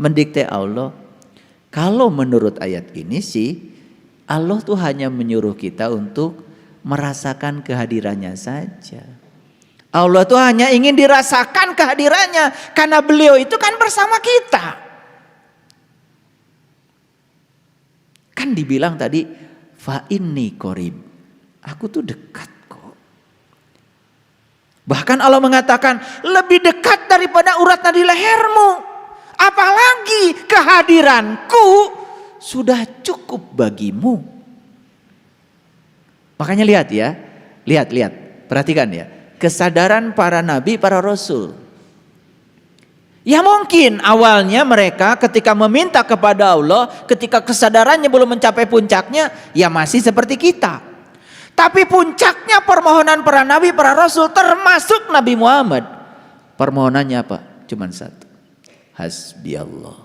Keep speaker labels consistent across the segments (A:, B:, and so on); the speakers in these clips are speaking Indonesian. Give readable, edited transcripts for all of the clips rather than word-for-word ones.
A: mendikte Allah. Kalau menurut ayat ini sih, Allah tuh hanya menyuruh kita untuk merasakan kehadirannya saja. Allah tuh hanya ingin dirasakan kehadirannya, karena beliau itu kan bersama kita. Kan dibilang tadi, fa inni qarib, aku tuh dekat kok. Bahkan Allah mengatakan, lebih dekat daripada urat nadi lehermu. Apalagi kehadiranku sudah cukup bagimu. Makanya lihat ya, lihat, perhatikan ya, kesadaran para nabi, para rasul. Ya mungkin awalnya mereka ketika meminta kepada Allah, ketika kesadarannya belum mencapai puncaknya, ya masih seperti kita. Tapi puncaknya permohonan para nabi, para rasul, termasuk Nabi Muhammad, permohonannya apa? Cuman satu. Hasbi Allah.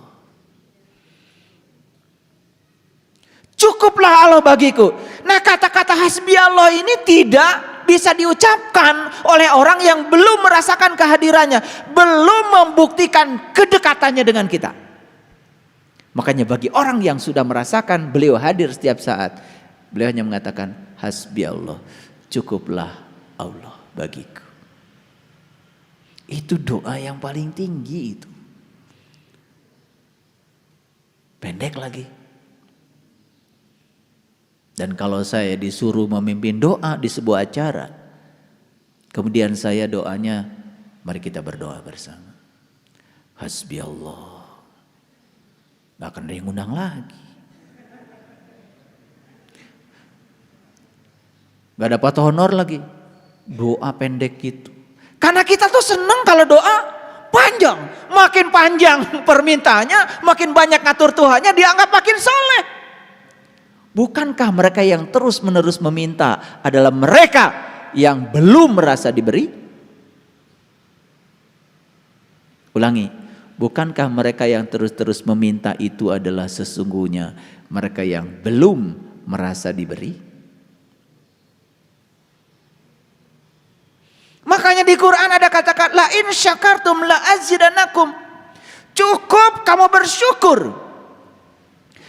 A: Cukuplah Allah bagiku. Nah, kata-kata hasbi Allah ini tidak bisa diucapkan oleh orang yang belum merasakan kehadirannya, belum membuktikan kedekatannya dengan kita. Makanya bagi orang yang sudah merasakan beliau hadir setiap saat, beliau hanya mengatakan hasbi Allah, cukuplah Allah bagiku. Itu doa yang paling tinggi itu. Pendek lagi. Dan kalau saya disuruh memimpin doa di sebuah acara, kemudian saya doanya, mari kita berdoa bersama. Hasbi Allah. Gak akan ada yang undang lagi. Gak dapat honor lagi. Doa pendek gitu. Karena kita tuh seneng kalau doa panjang. Makin panjang permintaannya, makin banyak ngatur Tuhannya, dianggap makin soleh. Bukankah mereka yang terus menerus meminta adalah mereka yang belum merasa diberi? Ulangi, bukankah mereka yang terus-terus meminta itu adalah sesungguhnya mereka yang belum merasa diberi? Makanya di Quran ada kata-kata la in syakartum la azidannakum. Cukup kamu bersyukur.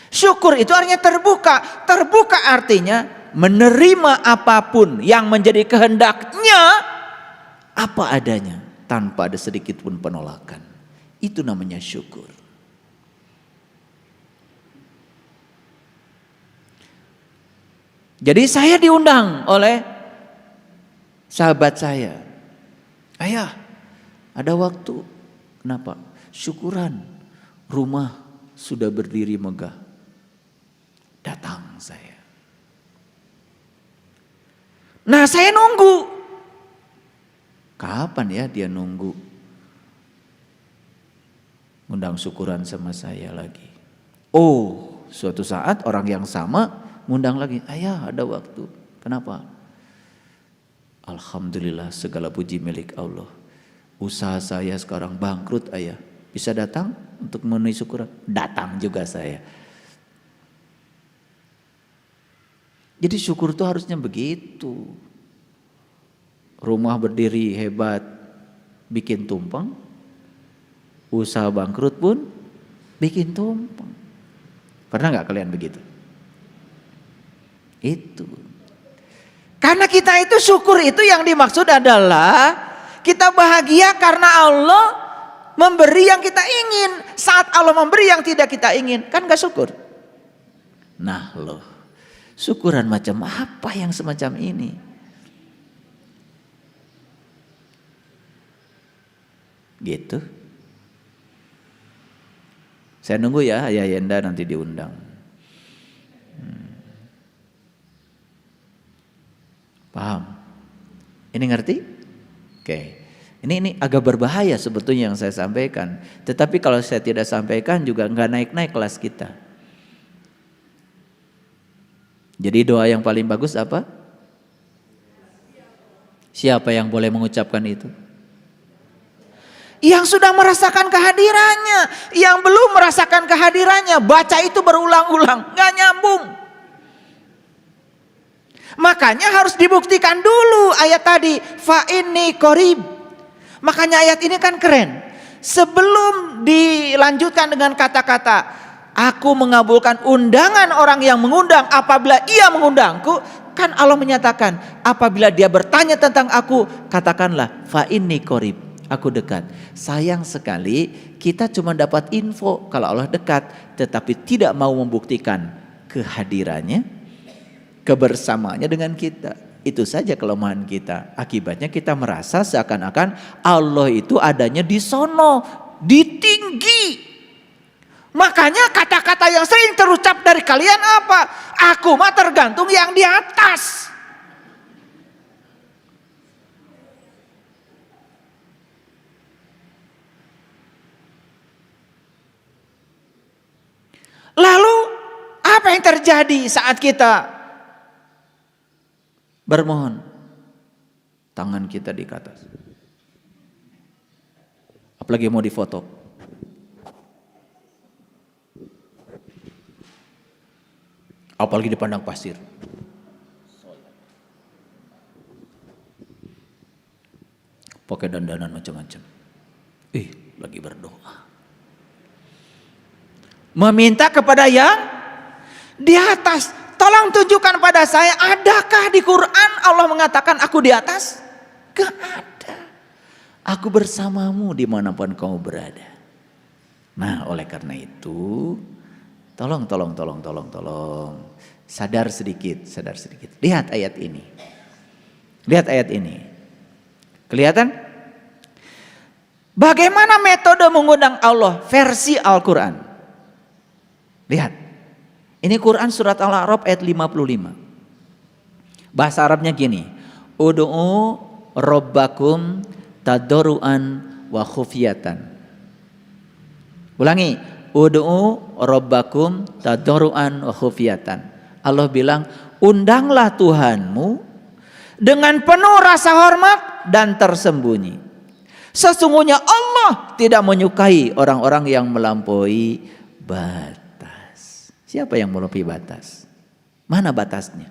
A: Syukur itu artinya terbuka. Terbuka artinya menerima apapun yang menjadi kehendaknya apa adanya tanpa ada sedikit pun penolakan. Itu namanya syukur. Jadi saya diundang oleh sahabat saya. Ayah, ada waktu. Kenapa? Syukuran. Rumah sudah berdiri megah. Datang saya. Nah, saya nunggu. Kapan ya dia nunggu? Undang syukuran sama saya lagi. Oh, suatu saat orang yang sama ngundang lagi. Ayah, ada waktu. Kenapa? Alhamdulillah, segala puji milik Allah. Usaha saya sekarang bangkrut, ayah. Bisa datang untuk memenuhi syukuran? Datang juga saya. Jadi syukur itu harusnya begitu. Rumah berdiri hebat, bikin tumpeng. Usaha bangkrut pun bikin tumpeng. Pernah gak kalian begitu? Itu. Karena kita itu syukur itu yang dimaksud adalah kita bahagia karena Allah memberi yang kita ingin. Saat Allah memberi yang tidak kita ingin, kan gak syukur? Nah loh, syukuran macam apa yang semacam ini? Gitu. Saya nunggu ya Ayah Yenda nanti diundang. Paham? Ini ngerti? Oke. Ini agak berbahaya sebetulnya yang saya sampaikan. Tetapi kalau saya tidak sampaikan juga nggak naik-naik kelas kita. Jadi doa yang paling bagus apa? Siapa yang boleh mengucapkan itu? Yang sudah merasakan kehadirannya. Yang belum merasakan kehadirannya. Baca itu berulang-ulang. Nggak nyambung. Makanya harus dibuktikan dulu ayat tadi. Fa inni qarib. Makanya ayat ini kan keren. Sebelum dilanjutkan dengan kata-kata, aku mengabulkan undangan orang yang mengundang apabila ia mengundangku. Kan Allah menyatakan, apabila dia bertanya tentang aku, katakanlah fa inni qarib, aku dekat. Sayang sekali kita cuma dapat info kalau Allah dekat, tetapi tidak mau membuktikan kehadirannya, kebersamaannya dengan kita. Itu saja kelemahan kita. Akibatnya kita merasa seakan-akan Allah itu adanya di sono, di tinggi. Makanya kata-kata yang sering terucap dari kalian apa? Aku mah tergantung yang di atas. Lalu apa yang terjadi saat kita bermohon? Tangan kita di atas. Apalagi mau difoto. Apalagi di padang pasir. Pakai dandanan macam-macam. Lagi berdoa. Meminta kepada yang di atas. Tolong tunjukkan pada saya, adakah di Quran Allah mengatakan aku di atas? Gak ada. Aku bersamamu dimanapun kau berada. Nah, oleh karena itu, tolong. Sadar sedikit. Lihat ayat ini. Kelihatan? Bagaimana metode mengundang Allah versi Al-Quran? Lihat. Ini Quran surat Al-A'raf ayat 55. Bahasa Arabnya gini. Ud'u rabbakum tadarruan wa khufyatan. Ulangi. Ud'u rabbakum tadarruan wa khufyatan. Allah bilang, undanglah Tuhanmu dengan penuh rasa hormat dan tersembunyi. Sesungguhnya Allah tidak menyukai orang-orang yang melampaui batas. Siapa yang melampaui batas? Mana batasnya?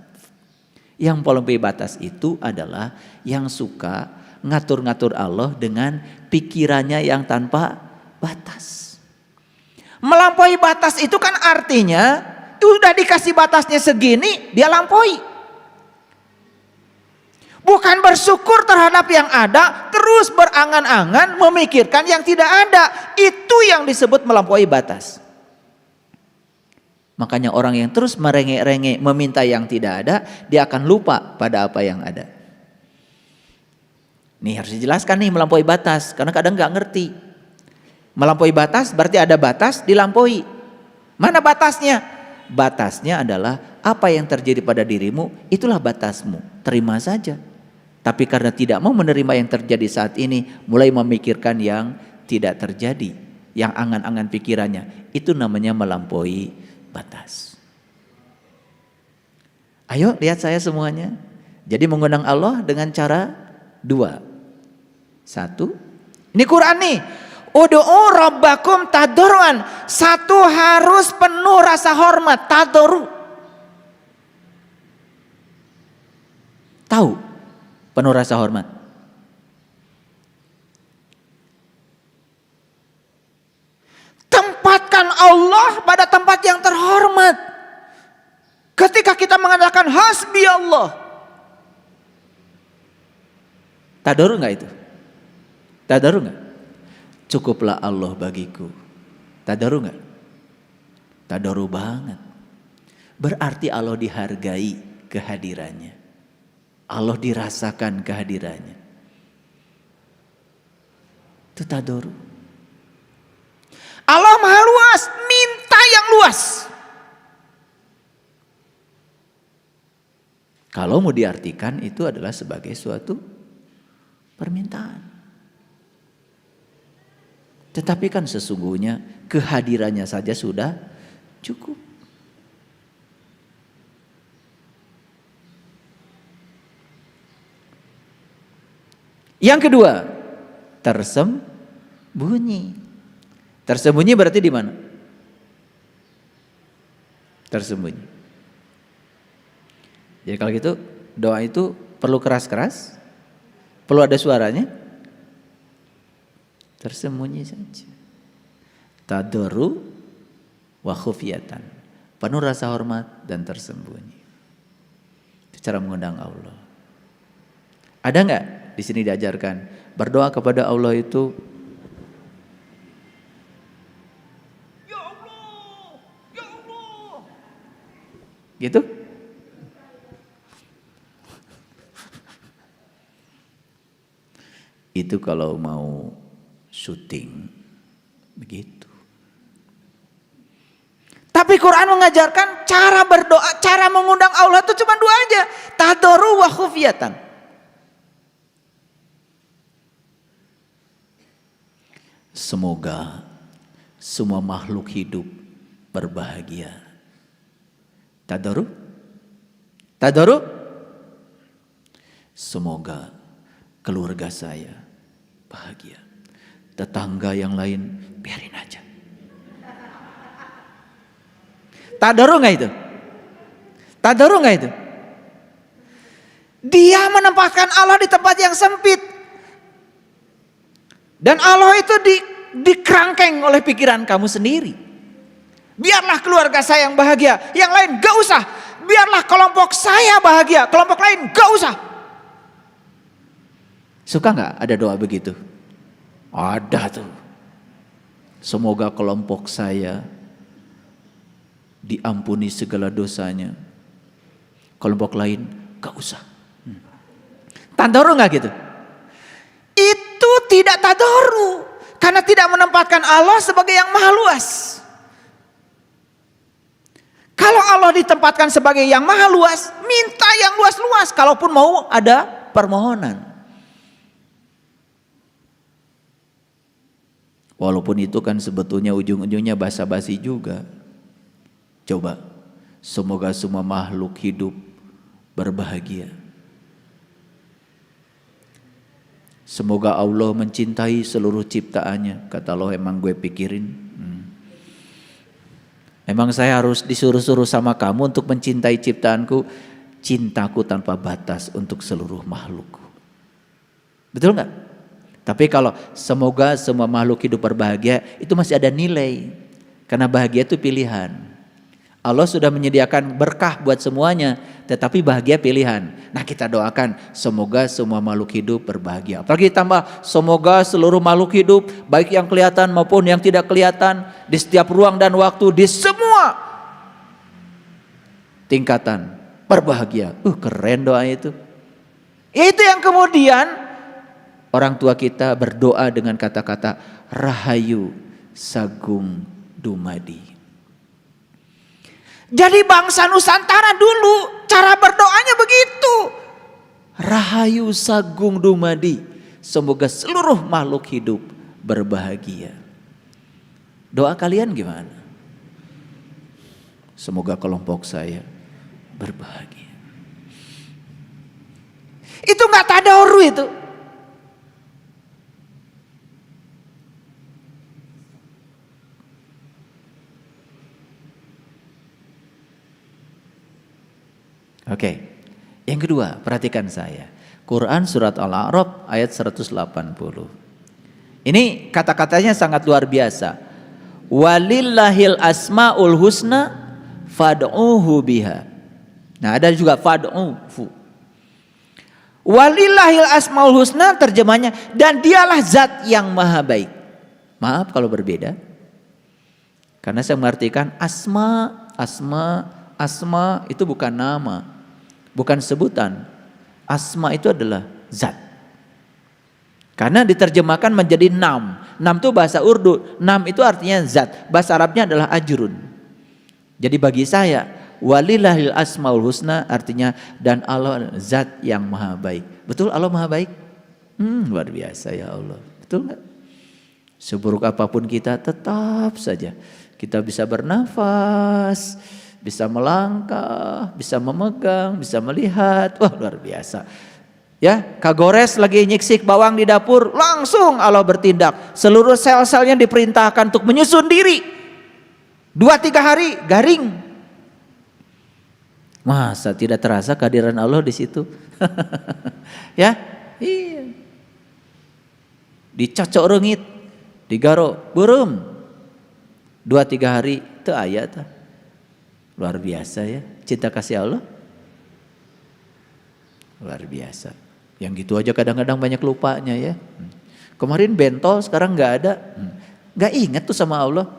A: Yang melampaui batas itu adalah yang suka ngatur-ngatur Allah dengan pikirannya yang tanpa batas. Melampaui batas itu kan artinya udah dikasih batasnya segini, dia lampaui. Bukan bersyukur terhadap yang ada, terus berangan-angan memikirkan yang tidak ada. Itu yang disebut melampaui batas. Makanya orang yang terus merengek-rengek meminta yang tidak ada, dia akan lupa pada apa yang ada. Nih harus dijelaskan nih melampaui batas, karena kadang nggak ngerti. Melampaui batas berarti ada batas dilampaui. Mana batasnya? Batasnya adalah apa yang terjadi pada dirimu, itulah batasmu. Terima saja. Tapi karena tidak mau menerima yang terjadi saat ini, mulai memikirkan yang tidak terjadi, yang angan-angan pikirannya, itu namanya melampaui batas. Ayo lihat saya semuanya. Jadi mengundang Allah dengan cara dua. Satu, ini Quran nih. Ud'u rabbakum tadarruan. Satu, harus penuh rasa hormat, tadarru. Tahu penuh rasa hormat? Tempatkan Allah pada tempat yang terhormat. Ketika kita mengatakan hasbi Allah, tadarru enggak itu? Tadarru enggak? Cukuplah Allah bagiku. Tadarru enggak? Tadarru banget. Berarti Allah dihargai kehadirannya. Allah dirasakan kehadirannya. Itu tadarru. Allah maha luas, minta yang luas. Kalau mau diartikan itu adalah sebagai suatu permintaan. Tetapi kan sesungguhnya kehadirannya saja sudah cukup. Yang kedua, tersembunyi. Tersembunyi berarti di mana? Tersembunyi. Jadi kalau gitu doa itu perlu keras-keras? Perlu ada suaranya? Tersembunyi saja. Tadoru wa khufyatan. Penuh rasa hormat dan tersembunyi. Itu cara mengundang Allah. Ada nggak di sini diajarkan berdoa kepada Allah itu? Ya Allah, ya Allah. Gitu? Itu kalau mau syuting begitu. Tapi Quran mengajarkan cara berdoa, cara mengundang Allah itu cuma dua aja. Tadoru wa khufyatan. Semoga semua makhluk hidup berbahagia. Tadoru? Tadoru? Semoga keluarga saya bahagia. Tetangga yang lain biarin aja. Tadoru nggak itu? Tadoru nggak itu? Dia menempatkan Allah di tempat yang sempit. Dan Allah itu dikerangkeng oleh pikiran kamu sendiri. Biarlah keluarga saya yang bahagia, yang lain gak usah. Biarlah kelompok saya bahagia, kelompok lain gak usah. Suka nggak ada doa begitu? Ada tuh. Semoga kelompok saya diampuni segala dosanya. Kelompok lain gak usah. Tadoru gak gitu? Itu tidak tadoru. Karena tidak menempatkan Allah sebagai yang maha luas. Kalau Allah ditempatkan sebagai yang maha luas, minta yang luas-luas. Kalaupun mau ada permohonan. Walaupun itu kan sebetulnya ujung-ujungnya basa-basi juga. Coba, semoga semua makhluk hidup berbahagia. Semoga Allah mencintai seluruh ciptaannya. Kata Allah, emang gue pikirin. Emang saya harus disuruh-suruh sama kamu untuk mencintai ciptaanku. Cintaku tanpa batas untuk seluruh makhlukku. Betul nggak? Tapi kalau semoga semua makhluk hidup berbahagia, itu masih ada nilai. Karena bahagia itu pilihan. Allah sudah menyediakan berkah buat semuanya, tetapi bahagia pilihan. Nah, kita doakan semoga semua makhluk hidup berbahagia. Apalagi ditambah semoga seluruh makhluk hidup, baik yang kelihatan maupun yang tidak kelihatan, di setiap ruang dan waktu, di semua tingkatan berbahagia. Keren doa itu. Itu yang kemudian orang tua kita berdoa dengan kata-kata Rahayu Sagung Dumadi. Jadi bangsa Nusantara dulu cara berdoanya begitu. Rahayu Sagung Dumadi. Semoga seluruh makhluk hidup berbahagia. Doa kalian gimana? Semoga kelompok saya berbahagia. Itu gak tadoru itu. Oke, yang kedua, perhatikan saya. Quran surat Al-A'raf ayat 180. Ini kata-katanya sangat luar biasa. Walillahil asmaul husna fad'uhu biha. Nah, ada juga fad'uhu. Walillahil asmaul husna terjemahnya, dan dialah zat yang maha baik. Maaf kalau berbeda. Karena saya mengartikan asma itu bukan nama. Bukan sebutan. Asma itu adalah zat. Karena diterjemahkan menjadi nam. Nam itu bahasa Urdu. Nam itu artinya zat. Bahasa Arabnya adalah ajrun. Jadi bagi saya, walillahil asmaul husna artinya dan Allah zat yang maha baik. Betul Allah maha baik? Luar biasa ya Allah. Betul nggak? Seburuk apapun kita tetap saja kita bisa bernafas, bisa melangkah, bisa memegang, bisa melihat. Wah, luar biasa. Ya, Kak Gores lagi nyiksik bawang di dapur, langsung Allah bertindak. Seluruh sel-selnya diperintahkan untuk menyusun diri. 2-3 hari garing. Masa tidak terasa kehadiran Allah di situ? Ya, iya. Dicocok rengit, digaro burem 2-3 hari teu aya tah. Luar biasa ya cinta kasih Allah. Luar biasa. Yang gitu aja kadang-kadang banyak lupanya ya. Kemarin bentol sekarang nggak ada. Nggak ingat tuh sama Allah.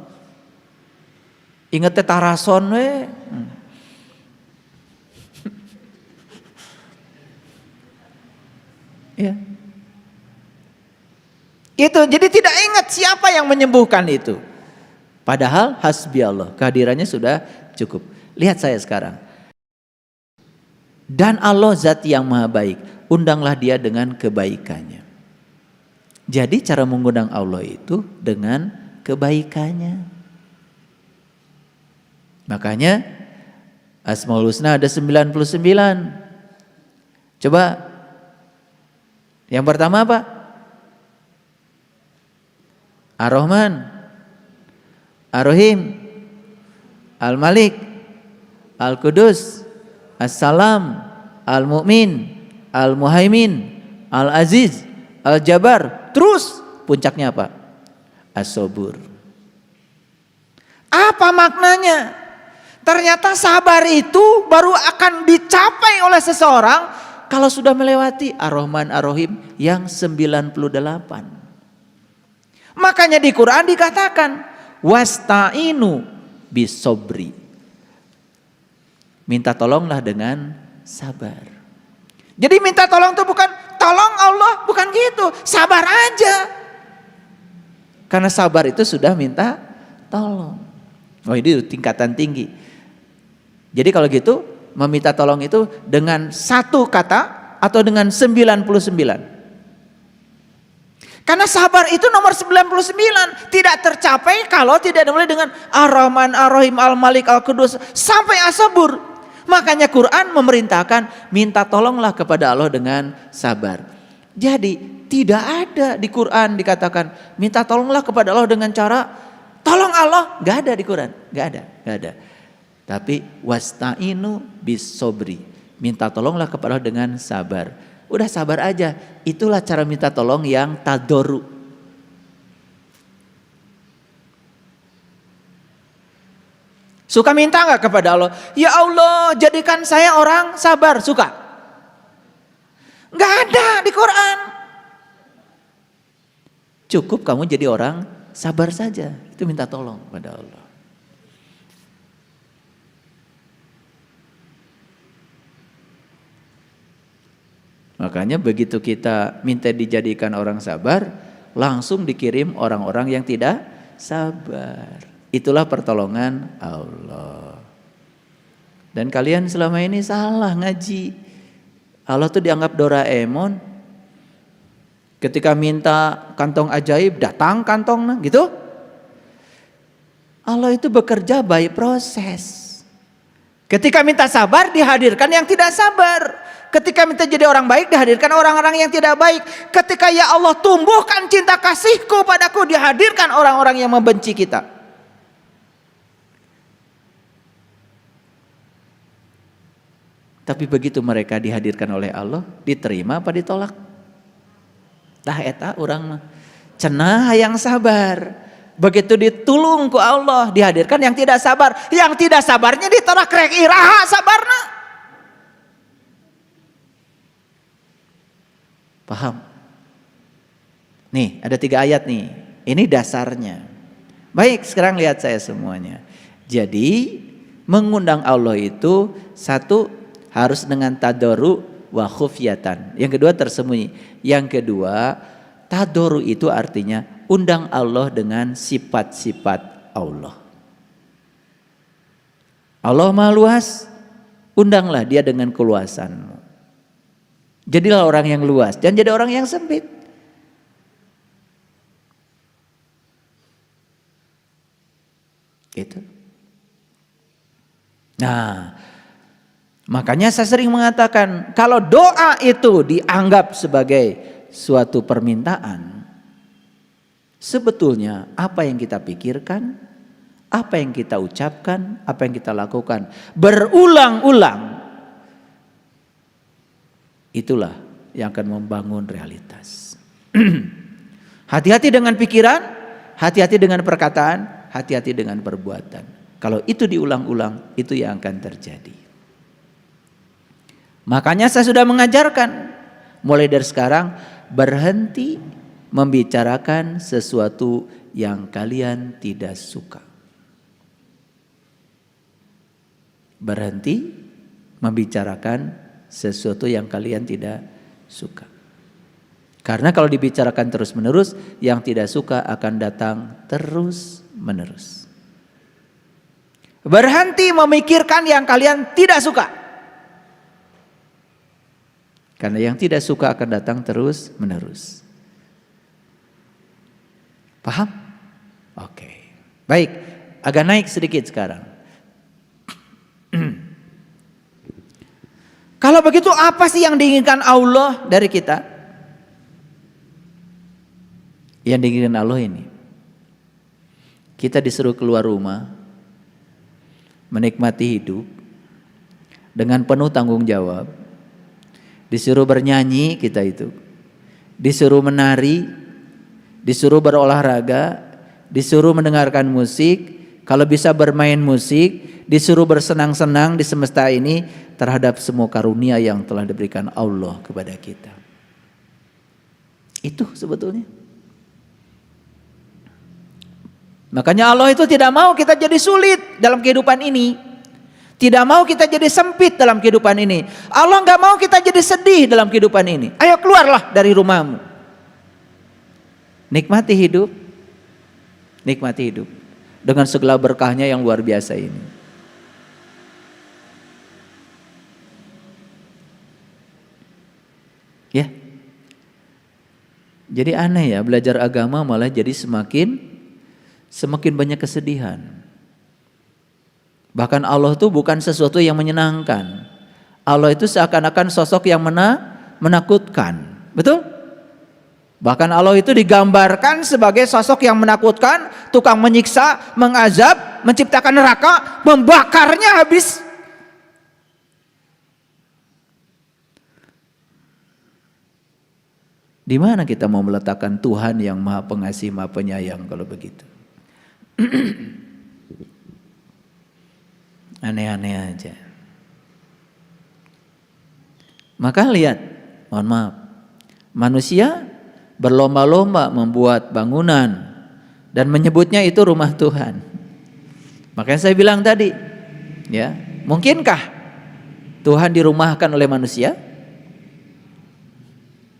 A: Ingat tarason we. Ya. Itu jadi tidak ingat siapa yang menyembuhkan itu. Padahal hasbi Allah, kehadirannya sudah cukup. Lihat saya sekarang. Dan Allah zat yang maha baik, undanglah dia dengan kebaikannya. Jadi cara mengundang Allah itu dengan kebaikannya. Makanya Asmaul Husna ada 99. Coba yang pertama apa? Ar-Rahman, Ar-Rahim, Al-Malik, Al-Qudus, As-Salam, Al-Mu'min, Al-Muhaimin, Al-Aziz, Al-Jabbar. Terus puncaknya apa? As-Sabur. Apa maknanya? Ternyata sabar itu baru akan dicapai oleh seseorang kalau sudah melewati Ar-Rahman Ar-Rahim yang 98. Makanya di Quran dikatakan wasta'inu bisobri. Minta tolonglah dengan sabar. Jadi minta tolong itu bukan tolong Allah, bukan gitu. Sabar aja. Karena sabar itu sudah minta tolong. Oh ini tingkatan tinggi. Jadi kalau gitu meminta tolong itu dengan satu kata atau dengan 99. Karena sabar itu nomor 99 tidak tercapai kalau tidak dimulai dengan Ar-Rahman, Ar-Rahim, Al-Malik, Al-Qudus sampai As-Sabur. Makanya Quran memerintahkan minta tolonglah kepada Allah dengan sabar. Jadi tidak ada di Quran dikatakan minta tolonglah kepada Allah dengan cara tolong Allah, nggak ada di Quran, nggak ada. Tapi wasta'inu bisobri, minta tolonglah kepada Allah dengan sabar. Udah sabar aja, itulah cara minta tolong yang tadoru. Suka minta nggak kepada Allah? Ya Allah, jadikan saya orang sabar. Suka? Nggak ada di Quran. Cukup kamu jadi orang sabar saja. Itu minta tolong pada Allah. Makanya begitu kita minta dijadikan orang sabar, langsung dikirim orang-orang yang tidak sabar. Itulah pertolongan Allah. Dan kalian selama ini salah ngaji. Allah tuh dianggap Doraemon. Ketika minta kantong ajaib, datang kantongnya gitu. Allah itu bekerja by proses. Ketika minta sabar, dihadirkan yang tidak sabar. Ketika minta jadi orang baik, dihadirkan orang-orang yang tidak baik. Ketika ya Allah tumbuhkan cinta kasihku padaku, dihadirkan orang-orang yang membenci kita. Tapi begitu mereka dihadirkan oleh Allah, diterima apa ditolak? Tah eta urang mah cenah yang sabar. Begitu ditulung ku Allah, dihadirkan yang tidak sabar. Yang tidak sabarnya ditolak, rek iraha sabarna. Paham? Nih, ada 3 ayat nih. Ini dasarnya. Baik, sekarang lihat saya semuanya. Jadi, mengundang Allah itu satu, harus dengan tadoru wa khufyatan. Yang kedua tersembunyi. Yang kedua, tadoru itu artinya undang Allah dengan sifat-sifat Allah. Allah Maha Luas, undanglah dia dengan keluasanmu. Jadilah orang yang luas, jangan jadi orang yang sempit. Gitu. Nah, makanya saya sering mengatakan kalau doa itu dianggap sebagai suatu permintaan, sebetulnya apa yang kita pikirkan, apa yang kita ucapkan, apa yang kita lakukan berulang-ulang, itulah yang akan membangun realitas. Hati-hati dengan pikiran, hati-hati dengan perkataan, hati-hati dengan perbuatan. Kalau itu diulang-ulang, itu yang akan terjadi. Makanya saya sudah mengajarkan, mulai dari sekarang, berhenti membicarakan sesuatu yang kalian tidak suka. Berhenti membicarakan sesuatu yang kalian tidak suka. Karena kalau dibicarakan terus-menerus, yang tidak suka akan datang terus-menerus. Berhenti memikirkan yang kalian tidak suka. Karena yang tidak suka akan datang terus-menerus. Paham? Oke. Baik, agak naik sedikit sekarang. Kalau begitu apa sih yang diinginkan Allah dari kita? Yang diinginkan Allah ini, kita disuruh keluar rumah, menikmati hidup dengan penuh tanggung jawab. Disuruh bernyanyi kita itu, disuruh menari, disuruh berolahraga, disuruh mendengarkan musik, kalau bisa bermain musik, disuruh bersenang-senang di semesta ini terhadap semua karunia yang telah diberikan Allah kepada kita. Itu sebetulnya. Makanya Allah itu tidak mau kita jadi sulit dalam kehidupan ini. Tidak mau kita jadi sempit dalam kehidupan ini. Allah nggak mau kita jadi sedih dalam kehidupan ini. Ayo keluarlah dari rumahmu. Nikmati hidup. Nikmati hidup. Dengan segala berkahnya yang luar biasa ini. Ya. Jadi aneh ya, belajar agama malah jadi semakin banyak kesedihan. Bahkan Allah itu bukan sesuatu yang menyenangkan. Allah itu seakan-akan sosok yang menakutkan. Betul? Bahkan Allah itu digambarkan sebagai sosok yang menakutkan, tukang menyiksa, mengazab, menciptakan neraka, membakarnya habis. Di mana kita mau meletakkan Tuhan yang Maha Pengasih, Maha Penyayang kalau begitu? Aneh-aneh aja. Maka lihat, mohon maaf, manusia berlomba-lomba membuat bangunan dan menyebutnya itu rumah Tuhan. Makanya saya bilang tadi, ya, mungkinkah Tuhan dirumahkan oleh manusia?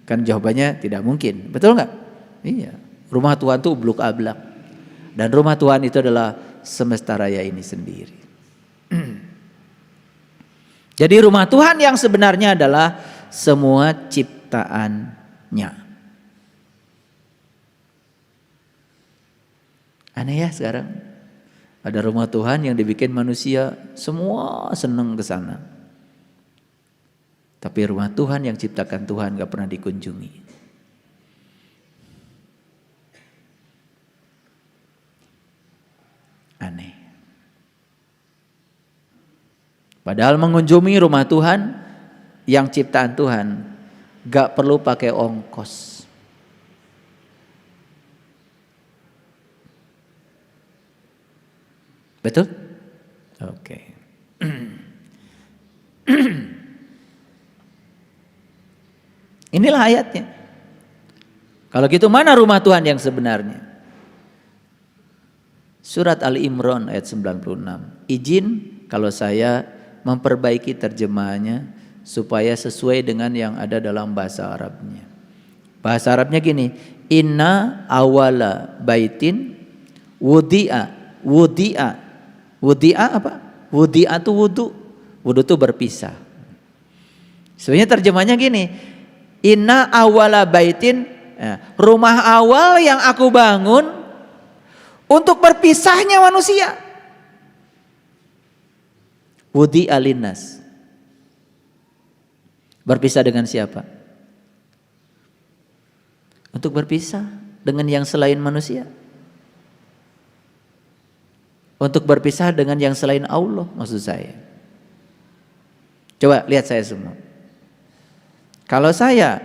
A: Kan jawabannya tidak mungkin, betul nggak? Iya, rumah Tuhan itu ubluk-ablak, dan rumah Tuhan itu adalah semesta raya ini sendiri. Jadi rumah Tuhan yang sebenarnya adalah semua ciptaannya. Aneh ya sekarang. Ada rumah Tuhan yang dibikin manusia, semua senang ke sana. Tapi rumah Tuhan yang ciptakan Tuhan gak pernah dikunjungi. Aneh. Padahal mengunjungi rumah Tuhan yang ciptaan Tuhan gak perlu pakai ongkos. Betul? Oke. Inilah ayatnya. Kalau gitu mana rumah Tuhan yang sebenarnya? Surat Ali Imran ayat 96. Izin kalau saya memperbaiki terjemahannya supaya sesuai dengan yang ada dalam bahasa Arabnya. Bahasa Arabnya gini, inna awala baitin wudi'a. Wudi'a apa? Wudi'a itu wudu. Wudu itu berpisah. Sebenarnya terjemahnya gini, inna awala baitin, rumah awal yang aku bangun untuk berpisahnya manusia. Wudi'a linnas. Berpisah dengan siapa? Untuk berpisah dengan yang selain manusia. Untuk berpisah dengan yang selain Allah, maksud saya. Coba lihat saya semua. Kalau saya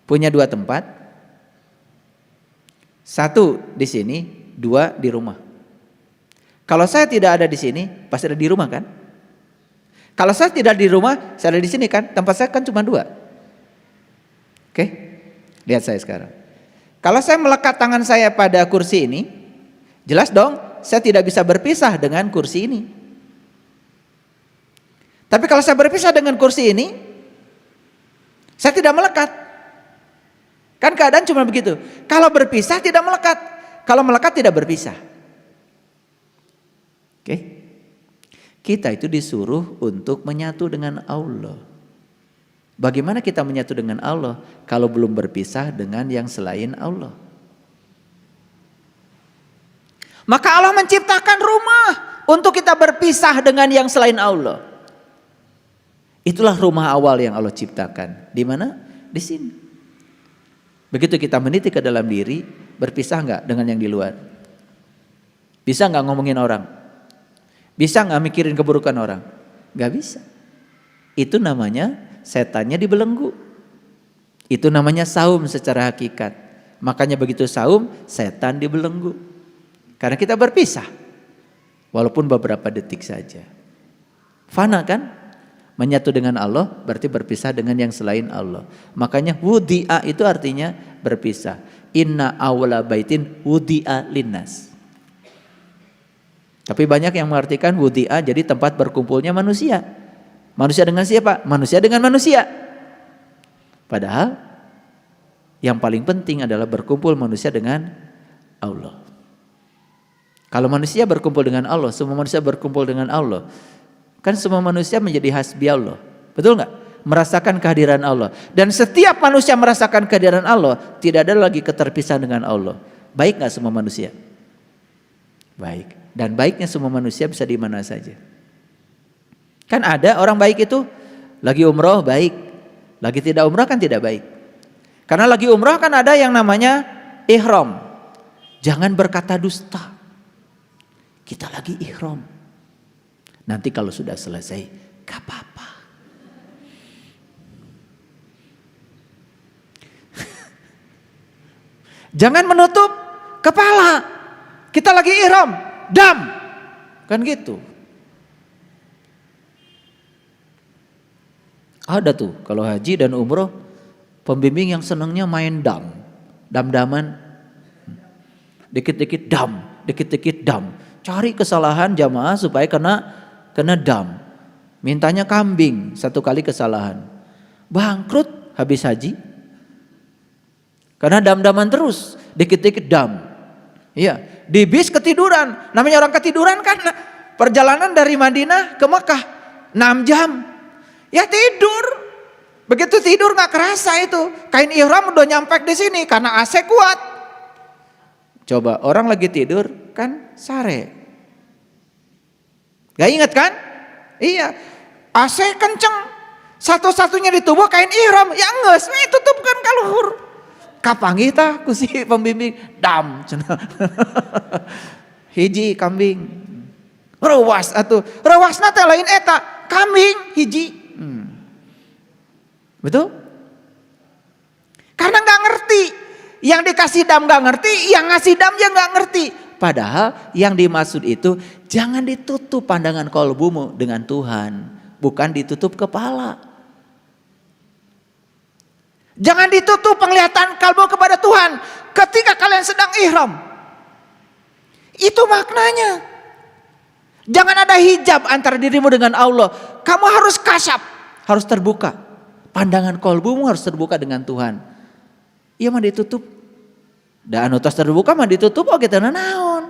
A: punya 2 tempat, 1 di sini, 2 di rumah. Kalau saya tidak ada di sini, pasti ada di rumah kan? Kalau saya tidak di rumah, saya ada di sini kan? Tempat saya kan cuma 2. Oke? Lihat saya sekarang. Kalau saya melekat tangan saya pada kursi ini, jelas dong, saya tidak bisa berpisah dengan kursi ini. Tapi kalau saya berpisah dengan kursi ini, saya tidak melekat. Kan keadaan cuma begitu. Kalau berpisah tidak melekat. Kalau melekat tidak berpisah. Oke? Kita itu disuruh untuk menyatu dengan Allah. Bagaimana kita menyatu dengan Allah kalau belum berpisah dengan yang selain Allah? Maka Allah menciptakan rumah untuk kita berpisah dengan yang selain Allah. Itulah rumah awal yang Allah ciptakan. Di mana? Di sini. Begitu kita meniti ke dalam diri, berpisah nggak dengan yang di luar? Bisa nggak ngomongin orang? Bisa nggak mikirin keburukan orang? Nggak bisa. Itu namanya setannya dibelenggu. Itu namanya saum secara hakikat. Makanya begitu saum, setan dibelenggu. Karena kita berpisah. Walaupun beberapa detik saja. Fana kan? Menyatu dengan Allah berarti berpisah dengan yang selain Allah. Makanya wudi'a itu artinya berpisah. Inna awla baitin wudi'a linnas. Tapi banyak yang mengartikan wudi'a jadi tempat berkumpulnya manusia. Manusia dengan siapa? Manusia dengan manusia. Padahal yang paling penting adalah berkumpul manusia dengan Allah. Kalau manusia berkumpul dengan Allah, semua manusia berkumpul dengan Allah, kan semua manusia menjadi hasbi Allah. Betul nggak? Merasakan kehadiran Allah. Dan setiap manusia merasakan kehadiran Allah, tidak ada lagi keterpisahan dengan Allah. Baik nggak semua manusia? Baik. Dan baiknya semua manusia bisa di mana saja. Kan ada orang baik itu lagi umroh baik, lagi tidak umroh kan tidak baik. Karena lagi umroh kan ada yang namanya ihram. Jangan berkata dusta. Kita lagi ihram. Nanti kalau sudah selesai, gak apa-apa. Jangan menutup kepala. Kita lagi ihram, dam. Kan gitu. Ada tuh kalau haji dan umroh pembimbing yang senangnya main dam. Dam-daman. Dikit-dikit dam, dikit-dikit dam. Cari kesalahan jamaah supaya kena dam. Mintanya kambing 1 kali kesalahan. Bangkrut habis haji. Karena dam-daman terus, dikit-dikit dam. Iya, di bis ketiduran. Namanya orang ketiduran kan perjalanan dari Madinah ke Mekah 6 jam. Ya tidur. Begitu tidur gak kerasa itu. Kain ihram udah nyampe di sini karena AC kuat. Coba orang lagi tidur kan sare. Gak inget kan? Iya. AC kenceng. Satu-satunya di tubuh kain ihram. Ya nges, tutupkan kaluhur. Kapangi tah ku si pembimbing dam. Hiji kambing. Rewas atuh. Rewasna teh lain eta, kambing hiji. Betul? Karena gak ngerti. Yang dikasih dam gak ngerti, yang ngasih dam ya gak ngerti. Padahal yang dimaksud itu jangan ditutup pandangan kolbumu dengan Tuhan. Bukan ditutup kepala. Jangan ditutup penglihatan kalbu kepada Tuhan ketika kalian sedang ihram. Itu maknanya. Jangan ada hijab antara dirimu dengan Allah. Kamu harus kasyaf, harus terbuka. Pandangan kolbumu harus terbuka dengan Tuhan. Iya mah ditutup. Dan anu tos terbuka mah ditutup oke teu naon.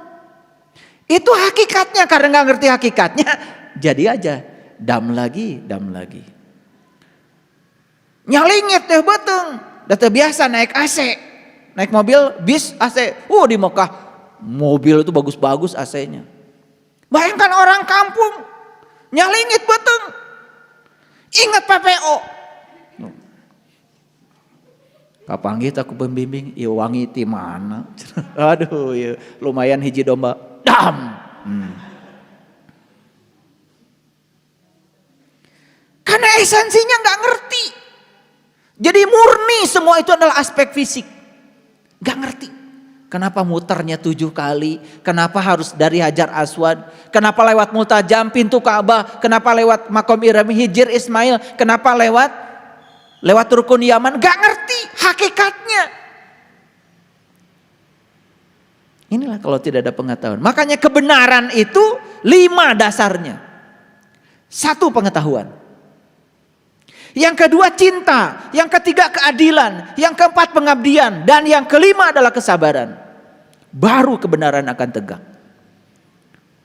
A: Itu hakikatnya, karena nggak ngerti hakikatnya. Jadi aja dam lagi. Nyalingit teh beteng. Da teu biasa naik AC. Naik mobil bis AC. Di Mekah mobil itu bagus-bagus AC-nya. Bayangkan orang kampung nyalingit beteng. Ingat PPO. Kapanggih aku pembimbing, ieu wangi ti mana? Aduh, ya, lumayan hiji domba. Dam. Karena esensinya nggak ngerti. Jadi murni semua itu adalah aspek fisik. Nggak ngerti. Kenapa muternya 7 kali? Kenapa harus dari Hajar Aswad? Kenapa lewat Multajam, pintu Ka'bah? Kenapa lewat Makom Ibrahim, Hijr Ismail? Kenapa lewat Rukun Yaman? Gak ngerti hakikatnya. Inilah kalau tidak ada pengetahuan. Makanya kebenaran itu 5 dasarnya. 1, pengetahuan. Yang kedua, cinta. Yang ketiga, keadilan. Yang keempat, pengabdian. Dan yang kelima adalah kesabaran. Baru kebenaran akan tegak.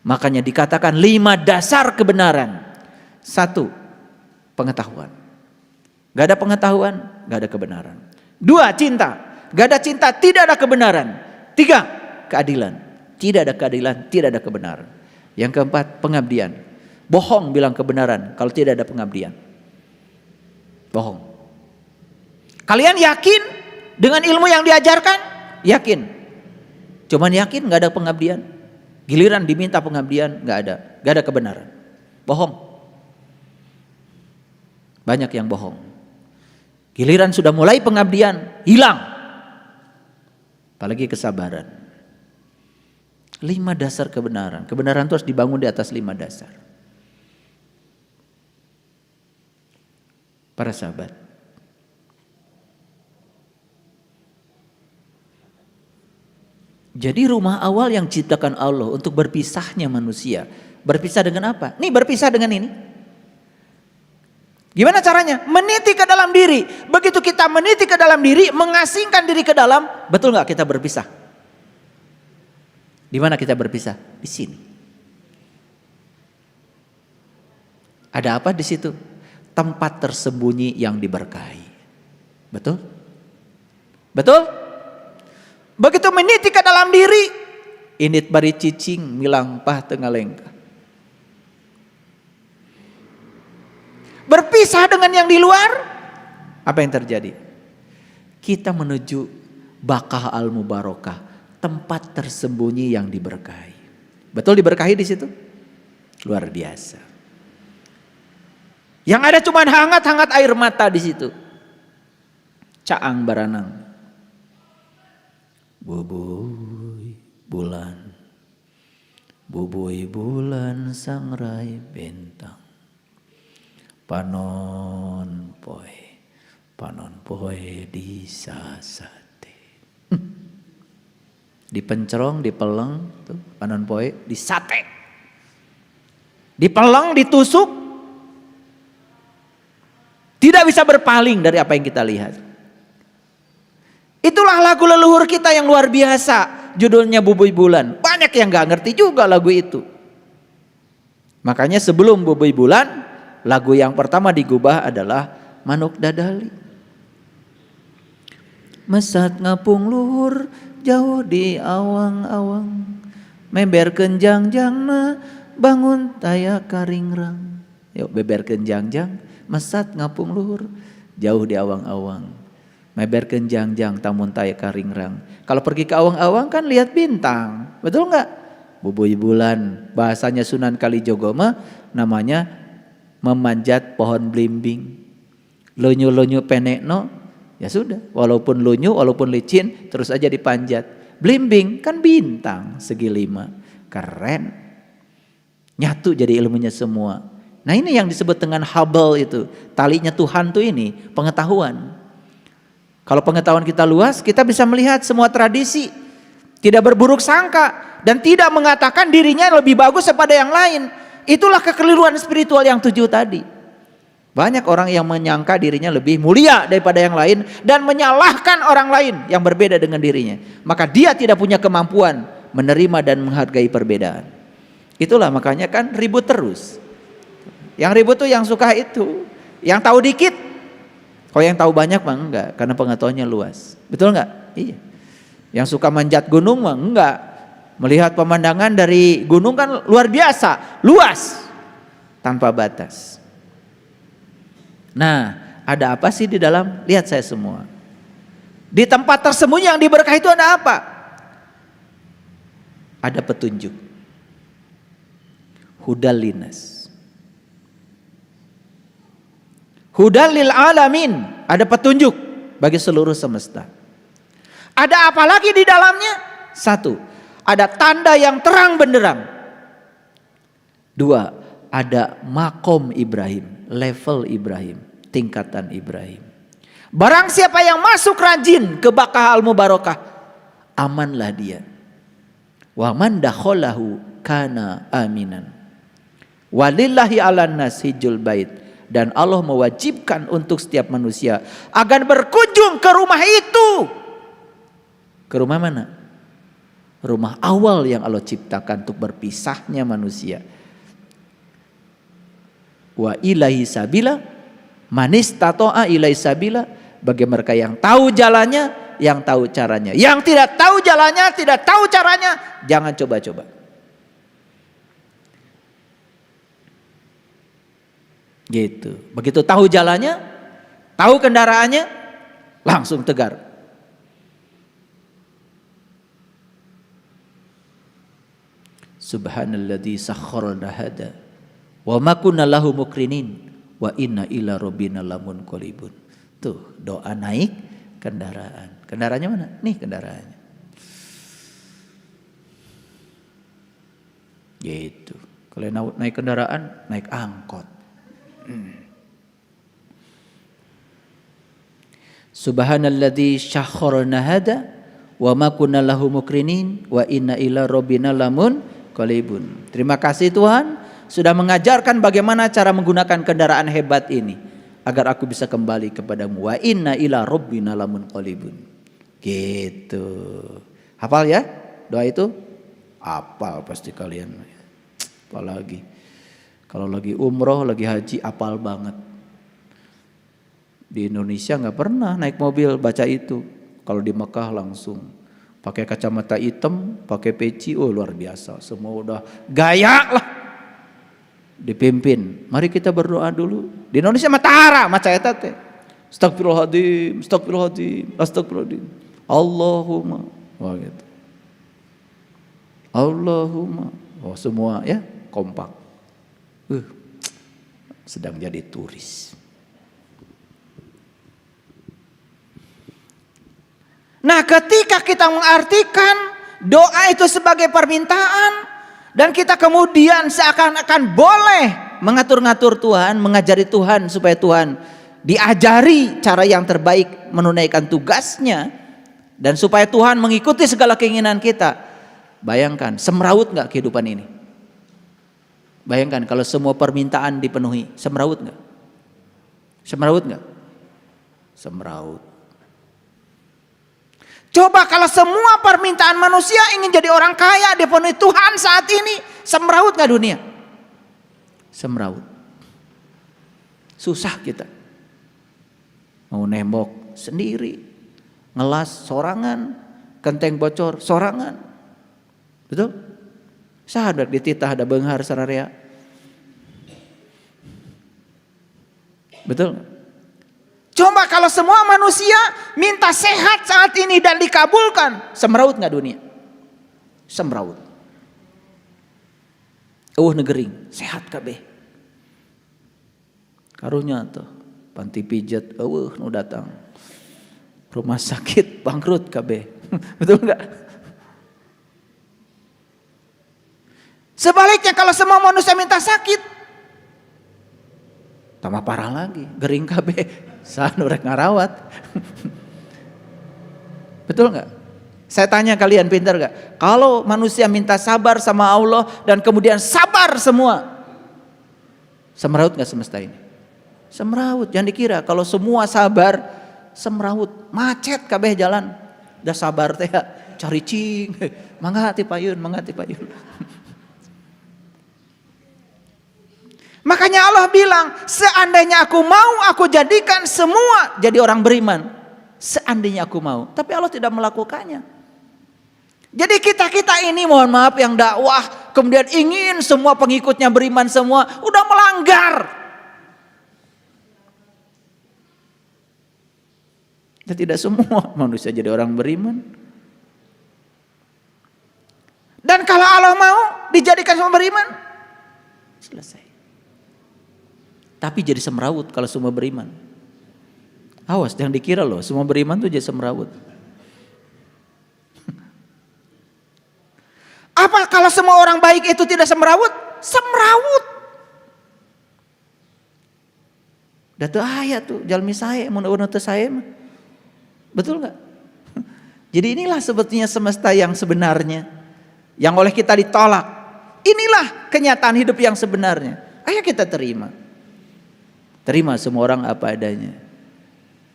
A: Makanya dikatakan 5 dasar kebenaran. 1, pengetahuan. Gak ada pengetahuan, gak ada kebenaran. 2, cinta. Gak ada cinta, tidak ada kebenaran. 3, keadilan. Tidak ada keadilan, tidak ada kebenaran. Yang keempat, pengabdian. Bohong bilang kebenaran kalau tidak ada pengabdian. Bohong. Kalian yakin dengan ilmu yang diajarkan? Yakin. Cuman yakin, gak ada pengabdian. Giliran diminta pengabdian, gak ada kebenaran. Bohong. Banyak yang bohong. Giliran sudah mulai pengabdian, hilang. Apalagi kesabaran. 5 dasar kebenaran. Kebenaran itu harus dibangun di atas 5 dasar. Para sahabat, jadi rumah awal yang ciptakan Allah untuk berpisahnya manusia. Berpisah dengan apa? Nih, berpisah dengan ini. Gimana caranya? Meniti ke dalam diri. Begitu kita meniti ke dalam diri, mengasingkan diri ke dalam, betul nggak kita berpisah? Di mana kita berpisah? Di sini. Ada apa di situ? Tempat tersembunyi yang diberkahi. Betul? Betul? Begitu meniti ke dalam diri, init bari cicing milang pah tengah lengkah. Berpisah dengan yang di luar, apa yang terjadi? Kita menuju Bakah al-Mubarakah, tempat tersembunyi yang diberkahi. Betul diberkahi di situ? Luar biasa. Yang ada cuma hangat-hangat air mata di situ. Caang baranang. Bubuy bulan. Bubuy bulan sangrai bentang. Panon poe di sasate. Dipencerong, dipeleng, tuh, panon poe di sate. Dipeleng, ditusuk. Tidak bisa berpaling dari apa yang kita lihat. Itulah lagu leluhur kita yang luar biasa. Judulnya Bubuy Bulan. Banyak yang gak ngerti juga lagu itu. Makanya sebelum Bubuy Bulan, lagu yang pertama digubah adalah Manuk Dadali. Mesat ngapung luhur jauh di awang-awang. Meber kenjang-jangna bangun taya karingrang. Yuk beber kenjang-jang. Mesat ngapung luhur jauh di awang-awang. Meber kenjang-jang tamun taya karingrang. Kalau pergi ke awang-awang kan lihat bintang. Betul enggak? Bubuy bulan. Bahasanya Sunan Kalijogo mah namanya memanjat pohon blimbing. Lunyu-lunyu penekno, ya sudah. Walaupun lunyu, walaupun licin, terus aja dipanjat. Blimbing kan bintang segi 5. Keren. Nyatu jadi ilmunya semua. Nah ini yang disebut dengan Hubble itu. Talinya Tuhan tuh ini, pengetahuan. Kalau pengetahuan kita luas, kita bisa melihat semua tradisi. Tidak berburuk sangka. Dan tidak mengatakan dirinya lebih bagus daripada yang lain. Itulah kekeliruan spiritual yang 7 tadi. Banyak orang yang menyangka dirinya lebih mulia daripada yang lain. Dan menyalahkan orang lain yang berbeda dengan dirinya. Maka dia tidak punya kemampuan menerima dan menghargai perbedaan. Itulah makanya kan ribut terus. Yang ribut tuh yang suka itu. Yang tahu dikit. Kalau yang tahu banyak mah enggak. Karena pengetahuannya luas. Betul enggak? Iya. Yang suka manjat gunung mah enggak. Melihat pemandangan dari gunung kan luar biasa. Luas. Tanpa batas. Nah, ada apa sih di dalam? Lihat saya semua. Di tempat tersembunyi yang diberkahi itu ada apa? Ada petunjuk. Hudal linas. Hudal lil alamin. Ada petunjuk bagi seluruh semesta. Ada apa lagi di dalamnya? Satu, ada tanda yang terang benderang. Dua, ada makom Ibrahim, level Ibrahim, tingkatan Ibrahim. Barang siapa yang masuk rajin ke Baqqah Al-Mubarakah, amanlah dia. Wa man dakhalahu kana aminan. Walillahi 'alan nas hijjul bait, dan Allah mewajibkan untuk setiap manusia agar berkunjung ke rumah itu. Ke rumah mana? Rumah awal yang Allah ciptakan untuk berpisahnya manusia. Wa ilaihi sabila manis tato'a ilaihi sabila, bagi mereka yang tahu jalannya, yang tahu caranya. Yang tidak tahu jalannya, tidak tahu caranya, jangan coba-coba. Gitu. Begitu tahu jalannya, tahu kendaraannya, langsung tegar. Subhanalladzi sakhkhara hada wa ma kunna lahu muqrinin wa inna ila rabbina lamunqalibun. Tuh, doa naik kendaraan. Kendaraannya mana? Nih kendaraannya. Gitu. Kalau naik kendaraan, naik angkot. Subhanalladzi sakhkhara hada wa ma kunna lahu muqrinin wa inna ila rabbina lamunqalibun. Terima kasih Tuhan sudah mengajarkan bagaimana cara menggunakan kendaraan hebat ini agar aku bisa kembali kepadamu. Wa inna ila rabbina lamunqalibun. Gitu. Hafal ya doa itu? Hafal pasti kalian. Apalagi kalau lagi umroh, lagi haji, hafal banget. Di Indonesia nggak pernah naik mobil baca itu. Kalau di Mekah langsung pakai kacamata hitam, pakai peci, oh luar biasa. Semua udah gaya lah. Dipimpin. Mari kita berdoa dulu. Di Indonesia matahara, maca eta teh. Astagfirullahaladzim, astagfirullahaladzim, astagfirullahaladzim. Allahumma. Wah gitu. Allahumma. Oh semua ya kompak. Sedang jadi turis. Nah, ketika kita mengartikan doa itu sebagai permintaan, dan kita kemudian seakan-akan boleh mengatur-ngatur Tuhan, mengajari Tuhan supaya Tuhan diajari cara yang terbaik menunaikan tugasnya, dan supaya Tuhan mengikuti segala keinginan kita. Bayangkan, semrawut gak kehidupan ini? Bayangkan kalau semua permintaan dipenuhi, semrawut gak? Semrawut gak? Semrawut. Coba kalau semua permintaan manusia ingin jadi orang kaya dipenuhi Tuhan saat ini, semrawut gak dunia? Semrawut. Susah kita. Mau nembok sendiri, ngelas sorangan, kenteng bocor sorangan. Betul? Sadar dititah ada benghar sararea. Betul? Coba kalau semua manusia minta sehat saat ini dan dikabulkan, semrawut nggak dunia? Semrawut. Negering, sehat kabeh. Karunya tuh, panti pijat, nu datang. Rumah sakit bangkrut kabeh. Betul nggak? Sebaliknya kalau semua manusia minta sakit, tambah parah lagi, gering kabeh. Sanu rek ngarawat. Betul nggak? Saya tanya kalian, pintar nggak? Kalau manusia minta sabar sama Allah dan kemudian sabar semua, semrawut nggak semesta ini? Semrawut. Jangan dikira kalau semua sabar, semrawut, macet kabeh jalan. Udah sabar teh cari cing, mangga ti payun, mangga ti payun. Makanya Allah bilang, seandainya aku mau, aku jadikan semua jadi orang beriman. Seandainya aku mau. Tapi Allah tidak melakukannya. Jadi kita ini mohon maaf yang dakwah, kemudian ingin semua pengikutnya beriman semua, udah melanggar. Dan tidak semua manusia jadi orang beriman. Dan kalau Allah mau dijadikan semua beriman, selesai. Tapi jadi semrawut kalau semua beriman. Awas, jangan dikira loh semua beriman tuh jadi semrawut. Apa kalau semua orang baik itu tidak semrawut? Semrawut. Datu ayat tuh jalmi saya mun teu saya mah. Betul enggak? Jadi inilah sebetulnya semesta yang sebenarnya yang oleh kita ditolak. Inilah kenyataan hidup yang sebenarnya. Ayo kita terima. Terima semua orang apa adanya.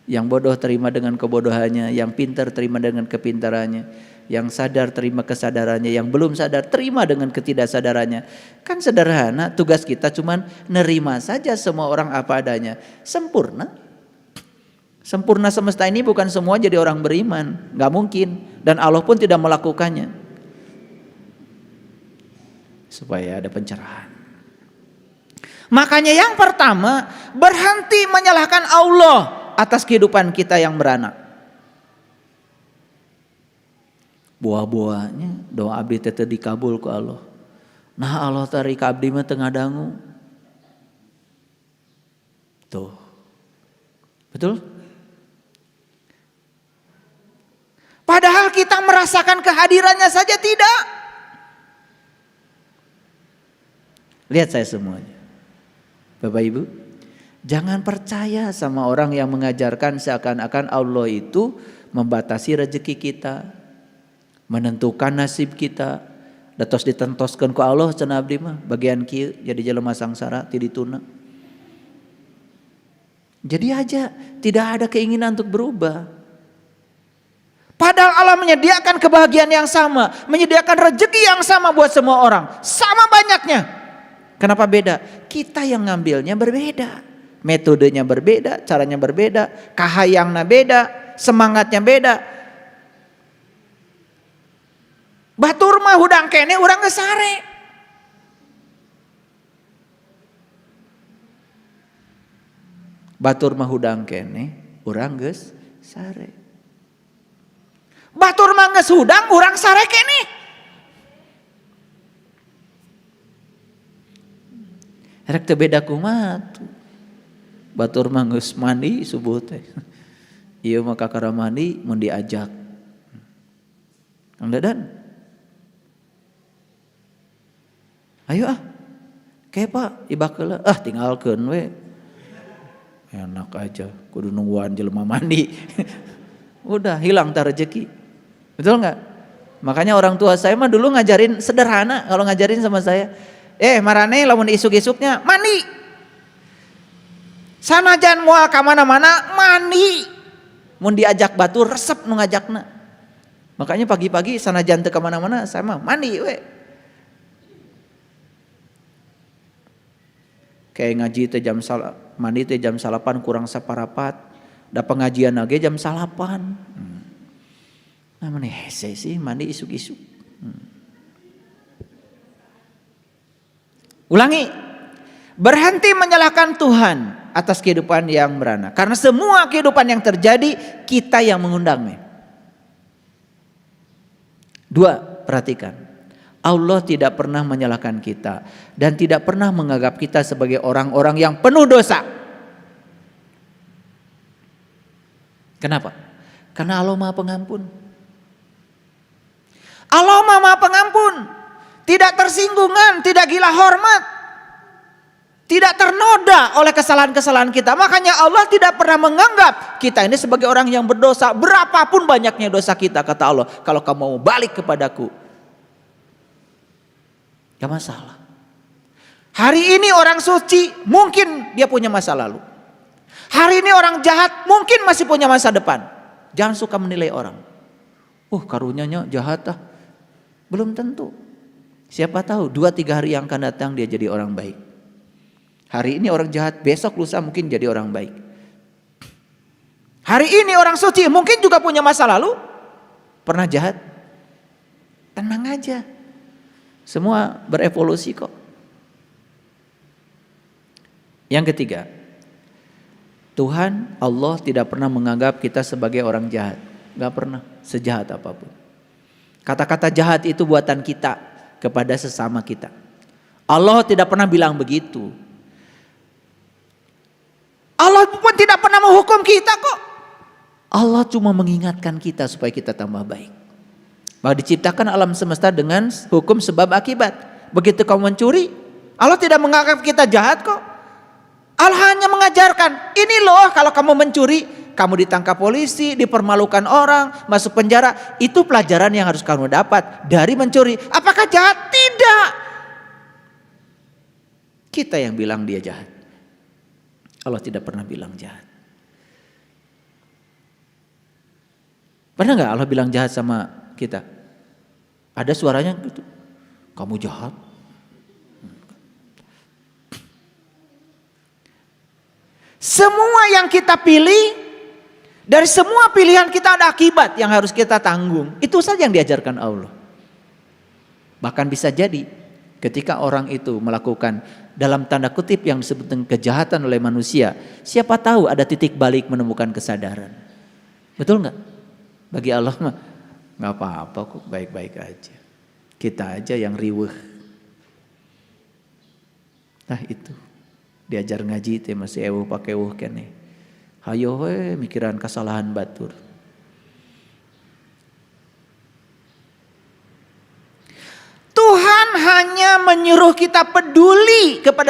A: Yang bodoh terima dengan kebodohannya, yang pintar terima dengan kepintarannya, yang sadar terima kesadarannya, yang belum sadar terima dengan ketidaksadarannya. Kan sederhana, tugas kita cuman nerima saja semua orang apa adanya. Sempurna. Sempurna semesta ini bukan semua jadi orang beriman, nggak mungkin, dan Allah pun tidak melakukannya. Supaya ada pencerahan. Makanya yang pertama, berhenti menyalahkan Allah atas kehidupan kita yang beranak. Buah-buahnya doa abdi teh dikabul ku Allah. Nah Allah tarik abdi mah teu ngadangu. Tuh. Betul? Padahal kita merasakan kehadirannya saja tidak. Lihat saya semuanya. Bapak Ibu, jangan percaya sama orang yang mengajarkan seakan-akan Allah itu membatasi rezeki kita, menentukan nasib kita. Datos ditentoskeun ku Allah cenah abdi mah bagian kieu jadi jelema sangsara ti dituna. Jadi aja tidak ada keinginan untuk berubah. Padahal Allah menyediakan kebahagiaan yang sama, menyediakan rezeki yang sama buat semua orang, sama banyaknya. Kenapa beda? Kita yang ngambilnya berbeda, metodenya berbeda, caranya berbeda, kahayangna beda, semangatnya beda. Batur mah hudang kene urang geus sare. Batur mah hudang kene urang geus sare. Batur mah geus hudang urang sare kene. Rek teu beda kumaha tuh. Batur mah geus mandi subuh teh. Ieu mah kakara mandi mun diajak. Kang Dadan. Ayo ah. Ke Pak, ibak heula. Ah tinggalkeun we. Enak aja, kudu nungguan jelema mandi. Udah hilang tar rezeki. Betul nggak? Makanya orang tua saya mah dulu ngajarin sederhana kalau ngajarin sama saya. Marane lamun isuk-isuknya mandi. Sanajan moal ka mana-mana mandi. Mun diajak batur resep nu ngajakna. Makanya pagi-pagi sanajan teu ka mana-mana saya mah mandi we. Kayak ngaji teh mandi teh jam 8 kurang saparapat. Da pengajian lagi jam 8. Namanya hese sih mandi isuk-isuk. Ulangi, berhenti menyalahkan Tuhan atas kehidupan yang beranak. Karena semua kehidupan yang terjadi kita yang mengundangnya. 2, perhatikan. Allah tidak pernah menyalahkan kita dan tidak pernah menganggap kita sebagai orang-orang yang penuh dosa. Kenapa? Karena Allah Maha Pengampun. Allah Maha Pengampun, tidak tersinggungan, tidak gila hormat, tidak ternoda oleh kesalahan-kesalahan kita. Makanya Allah tidak pernah menganggap kita ini sebagai orang yang berdosa. Berapapun banyaknya dosa kita, kata Allah, kalau kamu mau balik kepadaku, gak masalah. Hari ini orang suci mungkin dia punya masa lalu. Hari ini orang jahat mungkin masih punya masa depan. Jangan suka menilai orang. Karunyanya jahat ah. Belum tentu. Siapa tahu 2-3 hari yang akan datang dia jadi orang baik. Hari ini orang jahat, besok lusa mungkin jadi orang baik. Hari ini orang suci mungkin juga punya masa lalu. Pernah jahat. Tenang aja. Semua berevolusi kok. Yang ketiga, Tuhan Allah tidak pernah menganggap kita sebagai orang jahat. Gak pernah, sejahat apapun. Kata-kata jahat itu buatan kita kepada sesama kita. Allah tidak pernah bilang begitu. Allah pun tidak pernah menghukum kita kok. Allah cuma mengingatkan kita supaya kita tambah baik. Bahwa diciptakan alam semesta dengan hukum sebab akibat. Begitu kamu mencuri, Allah tidak menganggap kita jahat kok. Allah hanya mengajarkan, ini loh kalau kamu mencuri, kamu ditangkap polisi, dipermalukan orang, masuk penjara. Itu pelajaran yang harus kamu dapat dari mencuri. Apakah jahat? Tidak. Kita yang bilang dia jahat. Allah tidak pernah bilang jahat. Pernah gak Allah bilang jahat sama kita? Ada suaranya gitu, kamu jahat. Semua yang kita pilih, dari semua pilihan kita ada akibat yang harus kita tanggung. Itu saja yang diajarkan Allah. Bahkan bisa jadi ketika orang itu melakukan dalam tanda kutip yang disebut dengan kejahatan oleh manusia, siapa tahu ada titik balik menemukan kesadaran. Betul nggak? Bagi Allah mah nggak apa-apa kok, baik-baik aja. Kita aja yang riweuh. Nah itu diajar ngaji teh masih eueuh pake eueuh keneh. Hayo we mikiran kesalahan batur. Tuhan hanya menyuruh kita peduli kepada